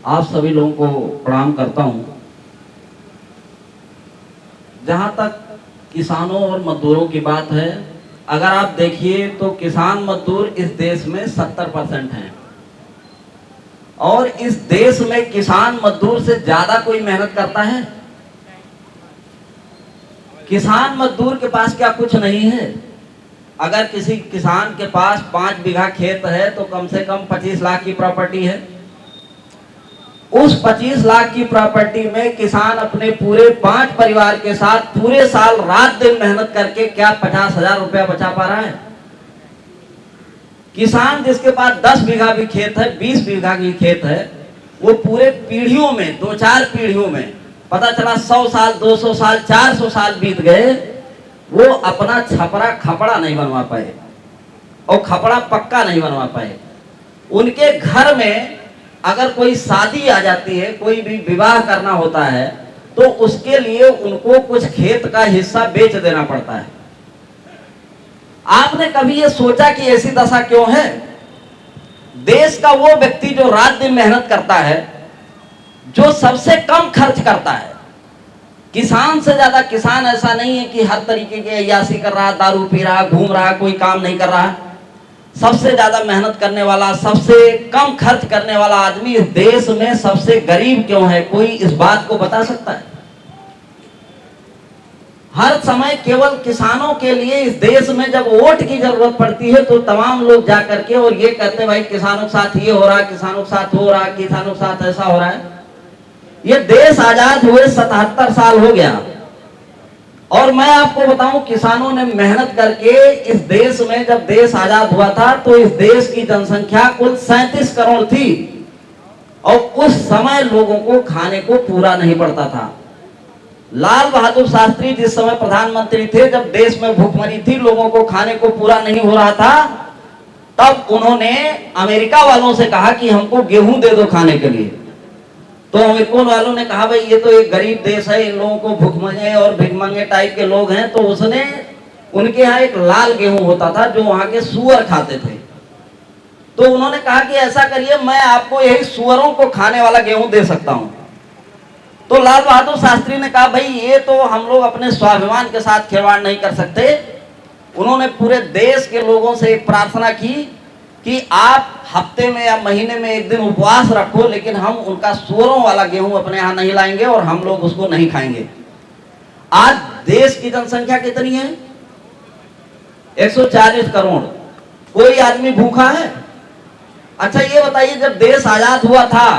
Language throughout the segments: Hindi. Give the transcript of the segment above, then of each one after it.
आप सभी लोगों को प्रणाम करता हूं। जहां तक किसानों और मजदूरों की बात है, अगर आप देखिए तो किसान मजदूर इस देश में 70% हैं और इस देश में किसान मजदूर से ज्यादा कोई मेहनत करता है? किसान मजदूर के पास क्या कुछ नहीं है? अगर किसी किसान के पास 5 बीघा खेत है तो कम से कम 25 लाख की प्रॉपर्टी है। उस 25 लाख की प्रॉपर्टी में किसान अपने पूरे 5 परिवार के साथ पूरे साल रात दिन मेहनत करके क्या 50,000 रुपया बचा पा रहा है? किसान जिसके पास 10 बीघा भी खेत है, 20 बीघा की खेत है, वो पूरे पीढ़ियों में, 2-4 पीढ़ियों में, पता चला 100 साल, 200 साल, 400 साल बीत गए, वो अपना छपरा खपड़ा नहीं बनवा पाए और खपड़ा पक्का नहीं बनवा पाए। उनके घर में अगर कोई शादी आ जाती है, कोई भी विवाह करना होता है, तो उसके लिए उनको कुछ खेत का हिस्सा बेच देना पड़ता है। आपने कभी ये सोचा कि ऐसी दशा क्यों है? देश का वो व्यक्ति जो रात दिन मेहनत करता है, जो सबसे कम खर्च करता है, किसान से ज्यादा किसान ऐसा नहीं है कि हर तरीके के अय्याशी कर रहा, दारू पी रहा, घूम रहा, कोई काम नहीं कर रहा। सबसे ज्यादा मेहनत करने वाला, सबसे कम खर्च करने वाला आदमी इस देश में सबसे गरीब क्यों है? कोई इस बात को बता सकता है? हर समय केवल किसानों के लिए इस देश में जब वोट की जरूरत पड़ती है तो तमाम लोग जाकर के और ये कहते हैं भाई किसानों के साथ ये हो रहा है, किसानों के साथ हो रहा है, किसानों के साथ ऐसा हो रहा है। ये देश आजाद हुए 77 साल हो गया और मैं आपको बताऊं, किसानों ने मेहनत करके इस देश में, जब देश आजाद हुआ था तो इस देश की जनसंख्या कुल 37 करोड़ थी और उस समय लोगों को खाने को पूरा नहीं पड़ता था। लाल बहादुर शास्त्री जिस समय प्रधानमंत्री थे, जब देश में भूखमरी थी, लोगों को खाने को पूरा नहीं हो रहा था, तब उन्होंने अमेरिका वालों से कहा कि हमको गेहूं दे दो खाने के लिए। तो अमेरिकन वालों ने कहा भाई ये तो एक गरीब देश है, इन लोगों को भूखमंगे और भिखमंगे टाइप के लोग हैं। तो उसने, उनके यहाँ एक लाल गेहूं होता था जो वहां के सुअर खाते थे, तो उन्होंने कहा कि ऐसा करिए, मैं आपको यही सुअरों को खाने वाला गेहूं दे सकता हूं। तो लाल बहादुर शास्त्री ने कहा भाई ये तो हम लोग अपने स्वाभिमान के साथ खिलवाड़ नहीं कर सकते। उन्होंने पूरे देश के लोगों से एक प्रार्थना की कि आप हफ्ते में या महीने में एक दिन उपवास रखो, लेकिन हम उनका सुअरों वाला गेहूं अपने यहां नहीं लाएंगे और हम लोग उसको नहीं खाएंगे। आज देश की जनसंख्या कितनी है? 140 करोड़। कोई आदमी भूखा है? अच्छा ये बताइए, जब देश आजाद हुआ था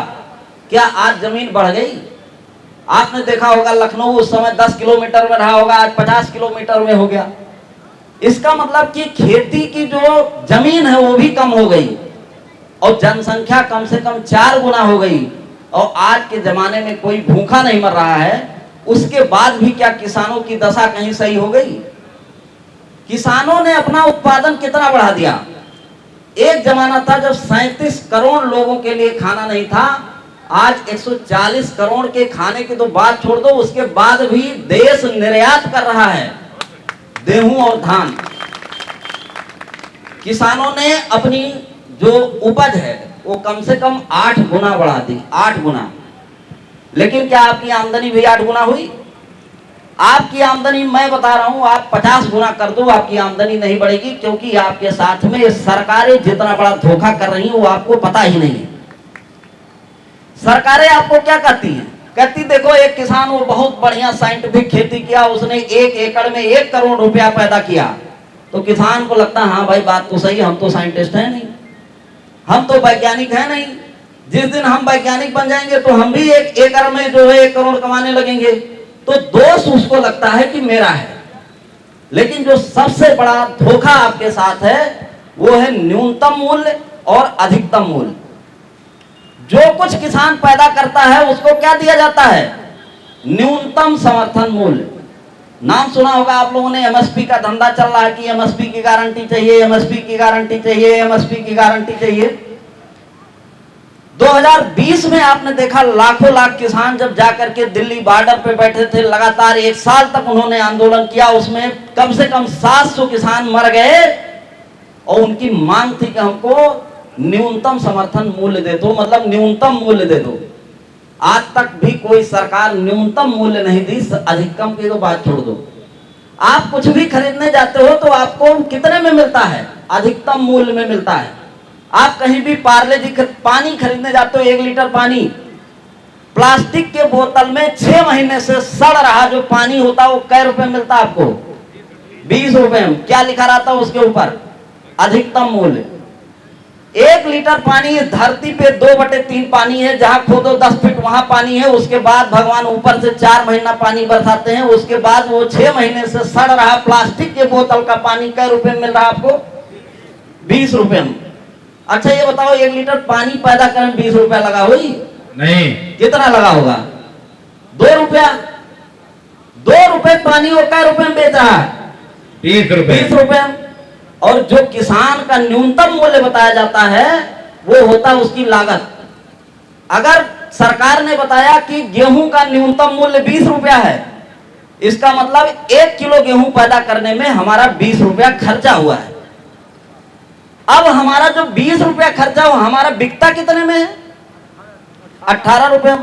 क्या आज जमीन बढ़ गई? आपने देखा होगा लखनऊ उस समय 10 किलोमीटर में रहा होगा, आज 50 किलोमीटर में हो गया। इसका मतलब कि खेती की जो जमीन है वो भी कम हो गई और जनसंख्या कम से कम 4 गुना हो गई और आज के जमाने में कोई भूखा नहीं मर रहा है। उसके बाद भी क्या किसानों की दशा कहीं सही हो गई? किसानों ने अपना उत्पादन कितना बढ़ा दिया। एक जमाना था जब 37 करोड़ लोगों के लिए खाना नहीं था, आज 140 करोड़ के खाने की तो बात छोड़ दो, उसके बाद भी देश निर्यात कर रहा है गेहूं और धान। किसानों ने अपनी जो उपज है वो कम से कम 8 गुना बढ़ा दी, 8 गुना। लेकिन क्या आपकी आमदनी भी 8 गुना हुई? आपकी आमदनी, मैं बता रहा हूं, आप 50 गुना कर दो, आपकी आमदनी नहीं बढ़ेगी, क्योंकि आपके साथ में सरकारें जितना बड़ा धोखा कर रही हैं वो आपको पता ही नहीं है। सरकारें आपको क्या कहती हैं? कहती देखो एक किसान वो बहुत बढ़िया साइंटिफिक खेती किया, उसने 1 एकड़ में 1 करोड़ रुपया पैदा किया। तो किसान को लगता है हाँ भाई बात तो सही, हम तो साइंटिस्ट हैं नहीं, हम तो वैज्ञानिक हैं नहीं। जिस दिन हम वैज्ञानिक बन जाएंगे तो हम भी 1 एकड़ में जो है 1 करोड़ कमाने लगेंगे। तो दोष उसको लगता है कि मेरा है। लेकिन जो सबसे बड़ा धोखा आपके साथ है वो है न्यूनतम मूल्य और अधिकतम मूल्य। जो कुछ किसान पैदा करता है उसको क्या दिया जाता है? न्यूनतम समर्थन मूल्य। नाम सुना होगा आप लोगों ने, एमएसपी का धंधा चल रहा है कि एमएसपी की गारंटी चाहिए, एमएसपी की गारंटी चाहिए, एमएसपी की गारंटी चाहिए। 2020 में आपने देखा लाखों लाख किसान जब जाकर के दिल्ली बॉर्डर पे बैठे थे, लगातार 1 साल तक उन्होंने आंदोलन किया, उसमें कम से कम 700 किसान मर गए और उनकी मांग थी कि हमको न्यूनतम समर्थन मूल्य दे दो, मतलब न्यूनतम मूल्य दे दो। आज तक भी कोई सरकार न्यूनतम मूल्य नहीं दी, अधिकतम की तो बात छोड़ दो। आप कुछ भी खरीदने जाते हो तो आपको कितने में मिलता है? अधिकतम मूल्य में मिलता है। आप कहीं भी पार्ले जी पानी खरीदने जाते हो, 1 लीटर पानी प्लास्टिक के बोतल में 6 महीने से सड़ रहा जो पानी होता है वो कै रुपए मिलता है आपको? 20 रुपए में। क्या लिखा रहता है उसके ऊपर? अधिकतम मूल्य। 1 लीटर पानी इस धरती पे 2/3 पानी है, जहां खोदो 10 फीट वहां पानी है। उसके बाद भगवान ऊपर से 4 महीना पानी बरसाते हैं, उसके बाद वो 6 महीने से सड़ रहा प्लास्टिक के बोतल का पानी कै रुपए में मिल रहा है आपको? 20 रुपए में। अच्छा ये बताओ, 1 लीटर पानी पैदा करने में 20 रुपया लगा हुई? नहीं। कितना लगा होगा? 2 रुपया। 2 रुपए पानी वो कै रुपए में बेच रहा है? 20 रुपए। 20 रुपए। और जो किसान का न्यूनतम मूल्य बताया जाता है वो होता है उसकी लागत। अगर सरकार ने बताया कि गेहूं का न्यूनतम मूल्य 20 रुपया है, इसका मतलब 1 किलो गेहूं पैदा करने में हमारा 20 रुपया खर्चा हुआ है। अब हमारा जो 20 रुपया खर्चा हुआ, हमारा बिकता कितने में है? 18 रुपए।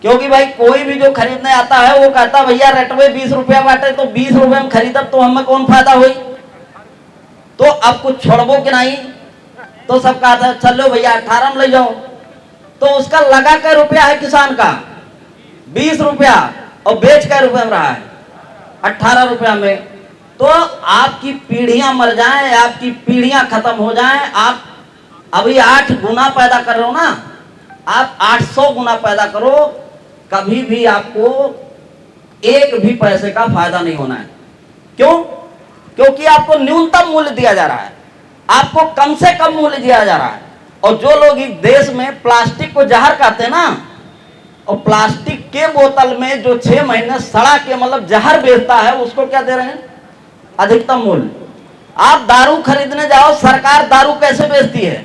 क्योंकि भाई कोई भी जो खरीदने आता है वो कहता भैया रेटवे 20 रुपया बांटे, तो 20 रुपए में खरीदा तो हमें कौन फायदा हुई? तो अब कुछ छोड़बो कि नहीं? तो सब कहा था चलो भैया 18 में ले जाओ। तो उसका लगा कै रुपया है किसान का? 20 रुपया। और बेच कै रुपए में रहा है? 18 रुपया में। तो आपकी पीढ़ियां मर जाएं, आपकी पीढ़ियां खत्म हो जाएं। आप अभी 8 गुना पैदा कर रहे हो ना, आप 800 गुना पैदा करो, कभी भी आपको एक भी पैसे का फायदा नहीं होना है। क्यों? क्योंकि आपको न्यूनतम मूल्य दिया जा रहा है, आपको कम से कम मूल्य दिया जा रहा है। और जो लोग इस देश में प्लास्टिक को जहर कहते हैं ना, और प्लास्टिक के बोतल में जो 6 महीने सड़ा के मतलब जहर बेचता है, उसको क्या दे रहे हैं? अधिकतम मूल्य। आप दारू खरीदने जाओ, सरकार दारू कैसे बेचती है?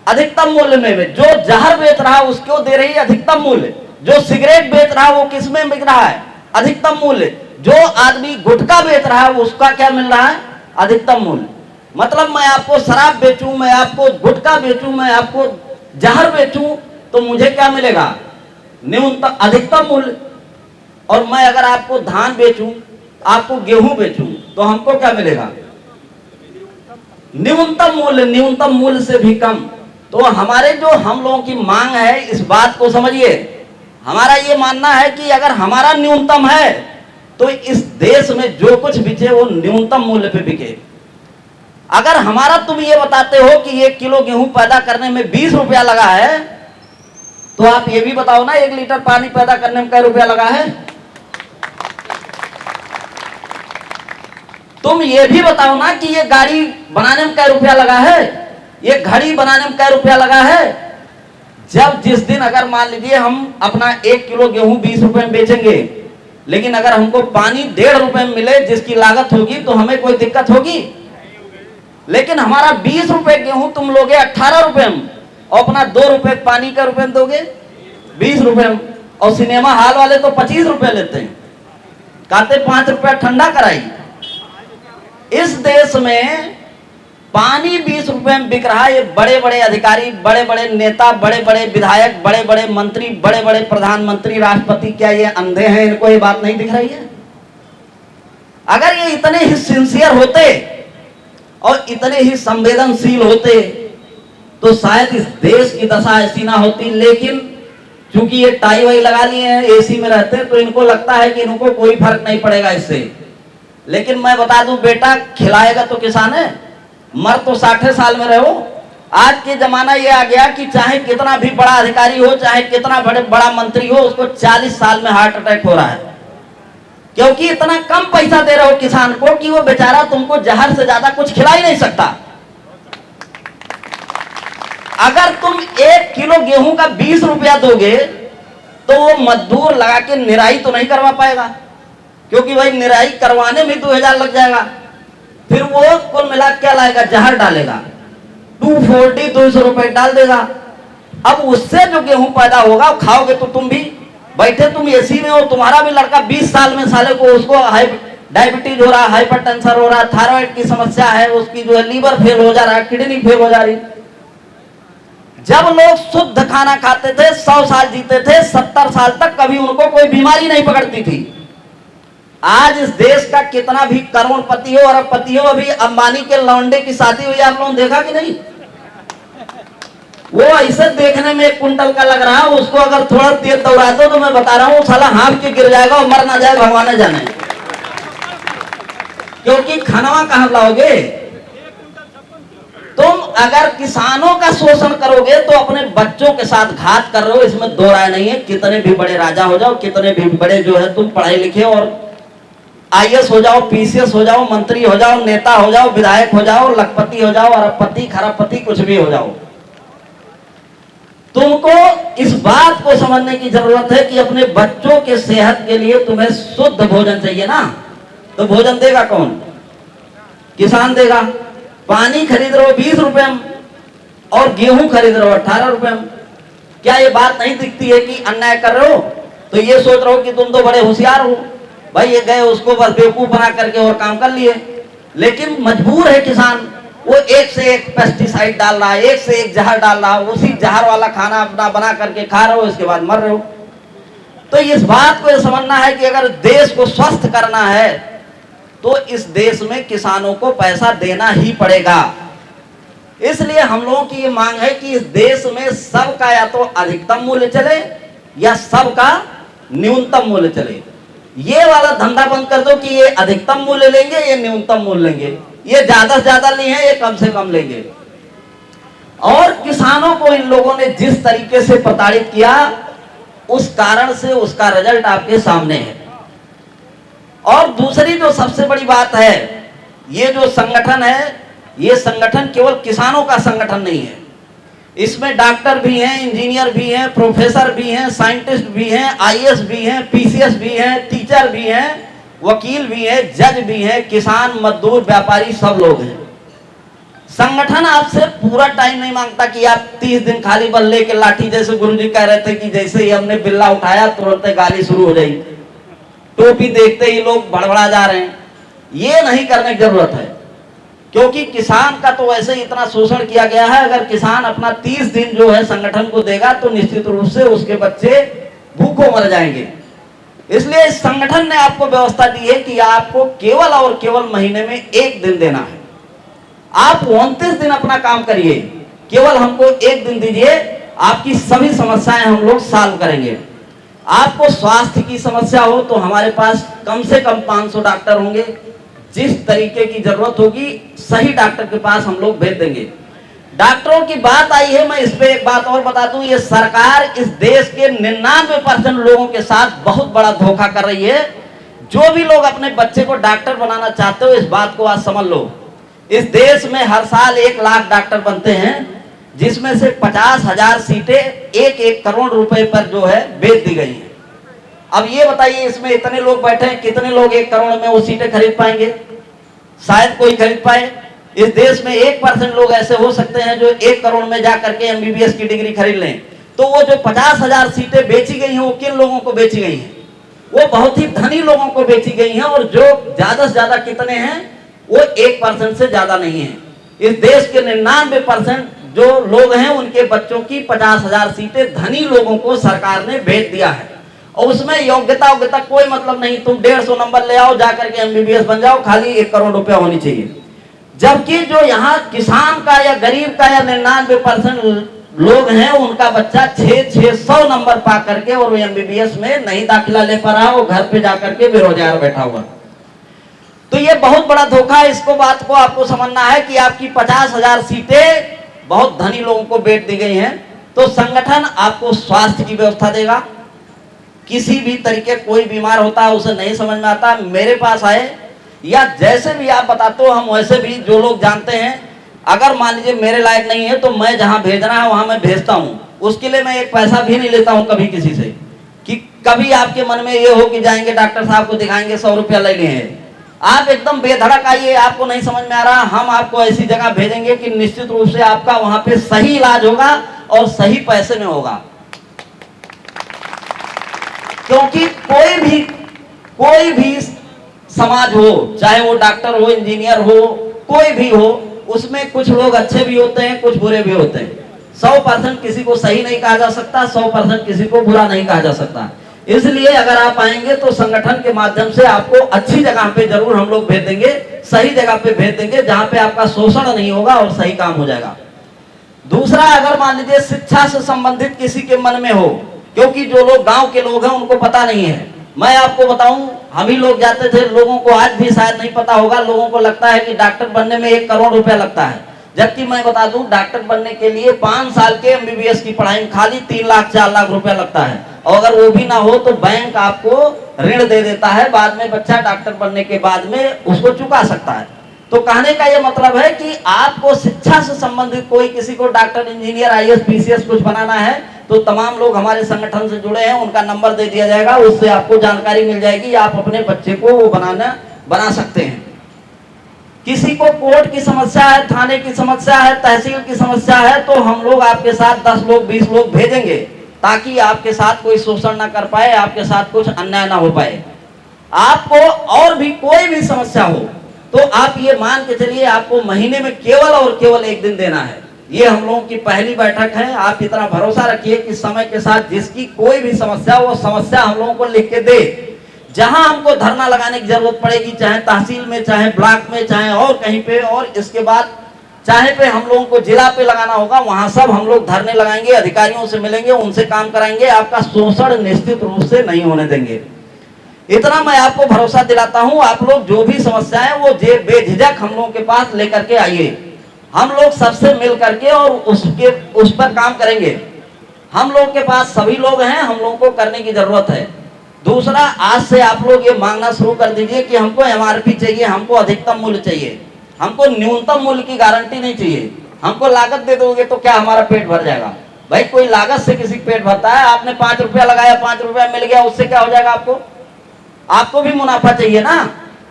अधिकतम मूल्य में। जो जहर बेच रहा है उसको दे रही है अधिकतम मूल्य। जो सिगरेट बेच रहा है वो किस में बिक रहा है? अधिकतम मूल्य। जो आदमी गुटखा बेच रहा है उसका क्या मिल रहा है? अधिकतम मूल्य। मतलब मैं आपको शराब बेचूं, मैं आपको गुटखा बेचूं, मैं आपको जहर बेचूं, तो मुझे क्या मिलेगा? न्यूनतम अधिकतम मूल्य। और मैं अगर आपको धान बेचूं, आपको गेहूं बेचूं, तो हमको क्या मिलेगा? न्यूनतम मूल्य। न्यूनतम मूल्य से भी कम। तो हमारे जो हम लोगों की मांग है, इस बात को समझिए। हमारा ये मानना है कि अगर हमारा न्यूनतम है तो इस देश में जो कुछ बिके वो न्यूनतम मूल्य पे बिके। अगर हमारा तुम ये बताते हो कि 1 किलो गेहूं पैदा करने में 20 रुपया लगा है, तो आप ये भी बताओ ना 1 लीटर पानी पैदा करने में कै रुपया लगा है? तुम ये भी बताओ ना कि ये गाड़ी बनाने में कै रुपया लगा है, ये घड़ी बनाने में कै रुपया लगा है। जब जिस दिन अगर मान लीजिए हम अपना 1 किलो गेहूं 20 रुपए में बेचेंगे, लेकिन अगर हमको पानी 1.5 रुपए में मिले जिसकी लागत होगी, तो हमें कोई दिक्कत होगी? लेकिन हमारा 20 रुपए गेहूं तुम लोगे 18 रुपए में, और अपना 2 रुपए पानी का रुपए में दोगे 20 रुपए में। और सिनेमा हॉल वाले तो 25 रुपए लेते हैं, कहते 5 रुपया ठंडा कराई। इस देश में पानी 20 रुपए में बिक रहा है। ये बड़े बड़े अधिकारी, बड़े बड़े नेता, बड़े बड़े विधायक, बड़े बड़े मंत्री, बड़े बड़े प्रधानमंत्री, राष्ट्रपति, क्या ये अंधे हैं? इनको ये बात नहीं दिख रही है? अगर ये इतने ही सिंसियर होते और इतने ही संवेदनशील होते तो शायद इस देश की दशा ऐसी ना होती। लेकिन चूंकि ये टाई वाई लगा लिए हैं, एसी में रहते हैं, तो इनको लगता है कि इनको कोई फर्क नहीं पड़ेगा इससे। लेकिन मैं बता दूं बेटा, खिलाएगा तो किसान है, मर तो 60 साल में रहो। आज के जमाना ये आ गया कि चाहे कितना भी बड़ा अधिकारी हो, चाहे कितना बड़ा मंत्री हो, उसको 40 साल में हार्ट अटैक हो रहा है। क्योंकि इतना कम पैसा दे रहे हो किसान को कि वो बेचारा तुमको जहर से ज्यादा कुछ खिला ही नहीं सकता। अगर तुम 1 किलो गेहूं का 20 रुपया दोगे तो वो मजदूर लगा के निराई तो नहीं करवा पाएगा, क्योंकि भाई निराई करवाने में 2000 लग जाएगा। फिर वो कुल मिला क्या लाएगा? जहर डालेगा, 240-200 रुपए डाल देगा। अब उससे जो गेहूं पैदा होगा खाओगे तो तुम भी बैठे, तुम एसी में हो, तुम्हारा भी लड़का 20 साल में साले को उसको डायबिटीज हो रहा, हाइपरटेंशन हो रहा, थायराइड की समस्या है, उसकी जो है लीवर फेल हो जा रहा है, किडनी फेल हो जा रही। जब लोग शुद्ध खाना खाते थे 100 साल जीते थे, 70 साल तक कभी उनको कोई बीमारी नहीं पकड़ती थी। आज इस देश का कितना भी करोड़पति हो, अरबपति हो, अभी अंबानी के लौंडे की शादी हुई, आप लोगों ने देखा कि नहीं? वो ऐसे देखने में 1 कुंटल का लग रहा है, उसको अगर थोड़ा तेज दौड़ा दो तो मैं बता रहा हूं साला हाँफ के गिर जाएगा और मर ना जाए भगवान जाने। क्योंकि खानवा कहां लाओगे तुम? अगर किसानों का शोषण करोगे तो अपने बच्चों के साथ घात कर रहे हो, इसमें दो राय नहीं है। कितने भी बड़े राजा हो जाओ, कितने भी बड़े जो है तुम पढ़े लिखे और आईएएस हो जाओ, पीसीएस हो जाओ, मंत्री हो जाओ, नेता हो जाओ, विधायक हो जाओ, लखपति हो जाओ, अरबपति, खरबपति, कुछ भी हो जाओ, तुमको इस बात को समझने की जरूरत है कि अपने बच्चों के सेहत के लिए तुम्हें शुद्ध भोजन चाहिए ना। तो भोजन देगा कौन? किसान देगा। पानी खरीद रहे हो 20 रुपए में और गेहूं खरीद रहे हो 18 रुपए में। क्या ये बात नहीं दिखती है कि अन्याय कर रहे हो? तो ये सोच रहे हो कि तुम तो बड़े होशियार हो भाई, ये गए उसको बस बेवकूफ बना करके और काम कर लिए। लेकिन मजबूर है किसान, वो एक से एक पेस्टिसाइड डाल रहा है, एक से एक जहर डाल रहा है, उसी जहर वाला खाना अपना बना करके खा रहे हो, इसके बाद मर रहे हो। तो इस बात को समझना है कि अगर देश को स्वस्थ करना है तो इस देश में किसानों को पैसा देना ही पड़ेगा। इसलिए हम लोगों की ये मांग है कि इस देश में सबका या तो अधिकतम मूल्य चले या सबका न्यूनतम मूल्य चले। ये वाला धंधा बंद कर दो कि ये अधिकतम मूल्य लेंगे, ये न्यूनतम मूल्य लेंगे, ये ज्यादा से ज्यादा नहीं है, ये कम से कम लेंगे। और किसानों को इन लोगों ने जिस तरीके से प्रताड़ित किया, उस कारण से उसका रिजल्ट आपके सामने है। और दूसरी जो सबसे बड़ी बात है, ये जो संगठन है, ये संगठन केवल किसानों का संगठन नहीं है। इसमें डॉक्टर भी हैं, इंजीनियर भी हैं, प्रोफेसर भी हैं, साइंटिस्ट भी हैं, आईएएस भी हैं, पीसीएस भी हैं, टीचर भी हैं, वकील भी हैं, जज भी हैं, किसान, मजदूर, व्यापारी, सब लोग हैं। संगठन आपसे पूरा टाइम नहीं मांगता कि आप 30 दिन खाली बल लेके लाठी, जैसे गुरुजी कह रहे थे कि जैसे ही हमने बिल्ला उठाया तुरंत गाली शुरू हो जाएगी, टोपी देखते ही लोग भड़बड़ा जा रहे हैं। ये नहीं करने की जरूरत है, क्योंकि किसान का तो वैसे ही इतना शोषण किया गया है। अगर किसान अपना 30 दिन जो है संगठन को देगा तो निश्चित रूप से उसके बच्चे भूखों मर जाएंगे। इसलिए इस संगठन ने आपको व्यवस्था दी है कि आपको केवल और केवल महीने में 1 दिन देना है। आप 29 दिन अपना काम करिए, केवल हमको 1 दिन दीजिए, आपकी सभी समस्याएं हम लोग सॉल्व करेंगे। आपको स्वास्थ्य की समस्या हो तो हमारे पास कम से कम 500 डॉक्टर होंगे। जिस तरीके की जरूरत होगी सही डॉक्टर के पास हम लोग भेज देंगे। डॉक्टरों की बात आई है, मैं इस पे एक बात और बता दूं, ये सरकार इस देश के 99% लोगों के साथ बहुत बड़ा धोखा कर रही है। जो भी लोग अपने बच्चे को डॉक्टर बनाना चाहते हो, इस बात को आज समझ लो। इस देश में हर साल 1 लाख डॉक्टर बनते हैं, जिसमें से 50,000 सीटें 1-1 करोड़ रुपए पर जो है बेच दी गई है। अब ये बताइए, इसमें इतने लोग बैठे हैं, कितने लोग 1 करोड़ में वो सीटें खरीद पाएंगे? शायद कोई खरीद पाए। इस देश में 1% लोग ऐसे हो सकते हैं जो 1 करोड़ में जाकर के एमबीबीएस की डिग्री खरीद लें। तो वो जो 50,000 सीटें बेची गई हैं, वो किन लोगों को बेची गई हैं? वो बहुत ही धनी लोगों को बेची गई हैं, और जो ज्यादा से ज्यादा कितने हैं, वो 1% से ज्यादा नहीं है। इस देश के 99% जो लोग हैं, उनके बच्चों की 50,000 सीटें धनी लोगों को सरकार ने बेच दिया है। और उसमें योग्यता कोई मतलब नहीं, तुम 150 नंबर ले आओ, जाकर के एमबीबीएस बन जाओ, खाली 1 करोड़ रुपया होनी चाहिए। जबकि जो यहाँ किसान का या गरीब का या 99% लोग हैं, उनका बच्चा 600 नंबर पा करके और वो एमबीबीएस में नहीं दाखिला ले पा रहा, वो घर पे जाकर के बेरोजगार बैठा हुआ। तो ये बहुत बड़ा धोखा है। इसको बात को आपको समझना है कि आपकी 50,000 सीटें बहुत धनी लोगों को बेच दी गई हैं। तो संगठन आपको स्वास्थ्य की व्यवस्था देगा। किसी भी तरीके कोई बीमार होता है, उसे नहीं समझ में आता, मेरे पास आए, या जैसे भी आप बताते हो हम वैसे भी जो लोग जानते हैं, अगर मान लीजिए मेरे लायक नहीं है तो मैं जहां भेजना है वहां मैं भेजता हूं। उसके लिए मैं 1 पैसा भी नहीं लेता हूं कभी किसी से, कि कभी आपके मन में ये हो कि जाएंगे डॉक्टर साहब को दिखाएंगे 100 रुपया ले लिए। आप एकदम बेधड़क आइए, आपको नहीं समझ में आ रहा, हम आपको ऐसी जगह भेजेंगे कि निश्चित रूप से आपका वहां पे सही इलाज होगा और सही पैसे में होगा। क्योंकि कोई भी समाज हो, चाहे वो डॉक्टर हो, इंजीनियर हो, कोई भी हो, उसमें कुछ लोग अच्छे भी होते हैं, कुछ बुरे भी होते हैं। 100% किसी को सही नहीं कहा जा सकता, 100% किसी को बुरा नहीं कहा जा सकता। इसलिए अगर आप आएंगे तो संगठन के माध्यम से आपको अच्छी जगह पे जरूर हम लोग भेज देंगे, सही जगह पे भेज देंगे जहां पे आपका शोषण नहीं होगा और सही काम हो जाएगा। दूसरा, अगर मान लीजिए शिक्षा से संबंधित किसी के मन में हो, क्योंकि जो लोग गांव के लोग हैं उनको पता नहीं है। मैं आपको बताऊं, हम ही लोग जाते थे, लोगों को आज भी शायद नहीं पता होगा, लोगों को लगता है कि डॉक्टर बनने में 1 करोड़ रुपया लगता है, जबकि मैं बता दूं डॉक्टर बनने के लिए 5 साल के MBBS की पढ़ाई में खाली 3 लाख 4 लाख रुपया लगता है, और अगर वो भी ना हो तो बैंक आपको ऋण दे देता है, बाद में बच्चा डॉक्टर बनने के बाद में उसको चुका सकता है। तो कहने का ये मतलब है कि आपको शिक्षा से संबंधित कोई किसी को डॉक्टर, इंजीनियर, IAS, PCS कुछ बनाना है तो तमाम लोग हमारे संगठन से जुड़े हैं, उनका नंबर दे दिया जाएगा, उससे आपको जानकारी मिल जाएगी, आप अपने बच्चे को वो बना सकते हैं। किसी को कोर्ट की समस्या है, थाने की समस्या है, तहसील की समस्या है, तो हम लोग आपके साथ 10 लोग 20 लोग भेजेंगे, ताकि आपके साथ कोई शोषण ना कर पाए, आपके साथ कुछ अन्याय ना हो पाए। आपको और भी कोई भी समस्या हो तो आप ये मान के चलिए, आपको महीने में केवल और केवल 1 दिन देना है। ये हम लोगों की पहली बैठक है। आप इतना भरोसा रखिए कि समय के साथ जिसकी कोई भी समस्या, वो समस्या हम लोगों को लिख के दे। जहां हमको धरना लगाने की जरूरत पड़ेगी, चाहे तहसील में, चाहे ब्लॉक में, चाहे और कहीं पे, और इसके बाद चाहे पे हम लोगों को जिला पे लगाना होगा, वहां सब हम लोग धरने लगाएंगे, अधिकारियों से मिलेंगे, उनसे काम कराएंगे, आपका शोषण निश्चित रूप से नहीं होने देंगे। इतना मैं आपको भरोसा दिलाता हूं। आप लोग जो भी समस्या है वो बेझिझक हम लोगों के पास लेकर के आइए, हम लोग सबसे मिल करके और उस पर काम करेंगे। हम लोग के पास सभी लोग हैं, हम लोगों को करने की जरूरत है। दूसरा, आज से आप लोग ये मांगना शुरू कर दीजिए कि हमको MRP चाहिए, हमको अधिकतम मूल्य चाहिए, हमको न्यूनतम मूल्य की गारंटी नहीं चाहिए। हमको लागत दे दोगे तो क्या हमारा पेट भर जाएगा? भाई कोई लागत से किसी पेट भरता है? आपने 5 रुपया लगाया, 5 रुपया मिल गया, उससे क्या हो जाएगा? आपको भी मुनाफा चाहिए ना,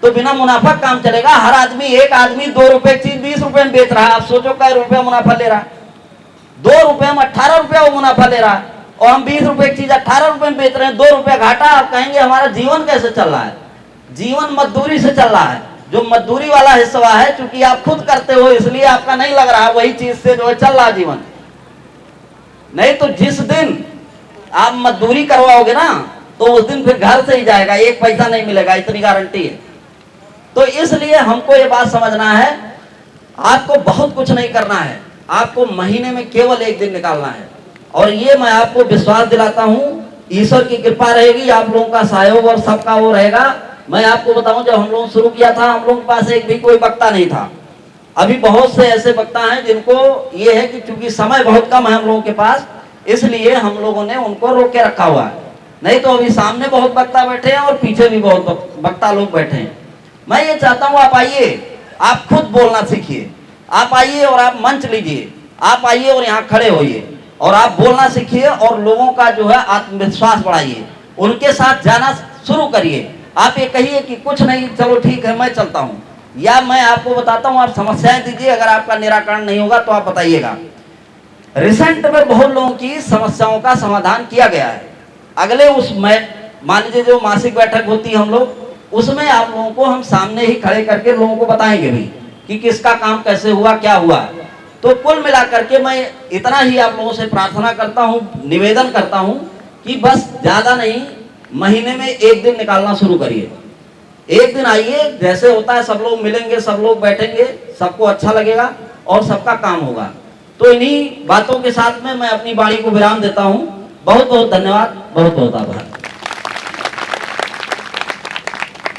तो बिना मुनाफा काम चलेगा? हर आदमी, एक आदमी 2 रुपए की चीज 20 रुपए में बेच रहा है, आप सोचो क्या रुपया मुनाफा ले रहा है? 2 रुपए में 18 रुपया वो मुनाफा ले रहा है, और हम 20 रुपए की चीज 18 रुपए में बेच रहे हैं, 2 रुपया घाटा। आप कहेंगे हमारा जीवन कैसे चल रहा है? जीवन मजदूरी से चल रहा है। जो मजदूरी वाला हिस्सा है, चूंकि आप खुद करते हो इसलिए आपका नहीं लग रहा, वही चीज से जो है चल रहा जीवन। नहीं तो जिस दिन आप मजदूरी करवाओगे ना, तो उस दिन फिर घर से ही जाएगा, 1 पैसा नहीं मिलेगा, इतनी गारंटी है। तो इसलिए हमको ये बात समझना है, आपको बहुत कुछ नहीं करना है, आपको महीने में केवल 1 दिन निकालना है। और ये मैं आपको विश्वास दिलाता हूँ, ईश्वर की कृपा रहेगी, आप लोगों का सहयोग और सबका वो रहेगा। मैं आपको बताऊं, जब हम लोग शुरू किया था, हम लोगों के पास एक भी कोई वक्ता नहीं था। अभी बहुत से ऐसे वक्ता हैं जिनको ये है कि चूंकि समय बहुत कम है हम लोगों के पास, इसलिए हम लोगों ने उनको रोक के रखा हुआ है। नहीं तो अभी सामने बहुत वक्ता बैठे हैं और पीछे भी बहुत वक्ता लोग बैठे हैं। मैं ये चाहता हूं आप आइए, आप खुद बोलना सीखिए, आप आइए और आप मंच लीजिए, आप आइए और यहाँ खड़े होइए और आप बोलना सीखिए और लोगों का जो है आत्मविश्वास बढ़ाइए, उनके साथ जाना शुरू करिए। आप ये कहिए कि कुछ नहीं, चलो ठीक है मैं चलता हूँ, या मैं आपको बताता हूँ, आप समस्याएं दीजिए, अगर आपका निराकरण नहीं होगा तो आप बताइएगा। रिसेंट में बहुत लोगों की समस्याओं का समाधान किया गया है। अगले मान लीजिए जो मासिक बैठक होती है हम लोग, उसमें आप लोगों को हम सामने ही खड़े करके लोगों को बताएंगे भी कि किसका काम कैसे हुआ, क्या हुआ। तो कुल मिलाकर के मैं इतना ही आप लोगों से प्रार्थना करता हूँ, निवेदन करता हूँ कि बस ज्यादा नहीं, महीने में 1 दिन निकालना शुरू करिए। 1 दिन आइए, जैसे होता है सब लोग मिलेंगे, सब लोग बैठेंगे, सबको अच्छा लगेगा और सबका काम होगा। तो इन्हीं बातों के साथ में मैं अपनी वाणी को विराम देता हूँ। बहुत बहुत धन्यवाद, बहुत बहुत आभार।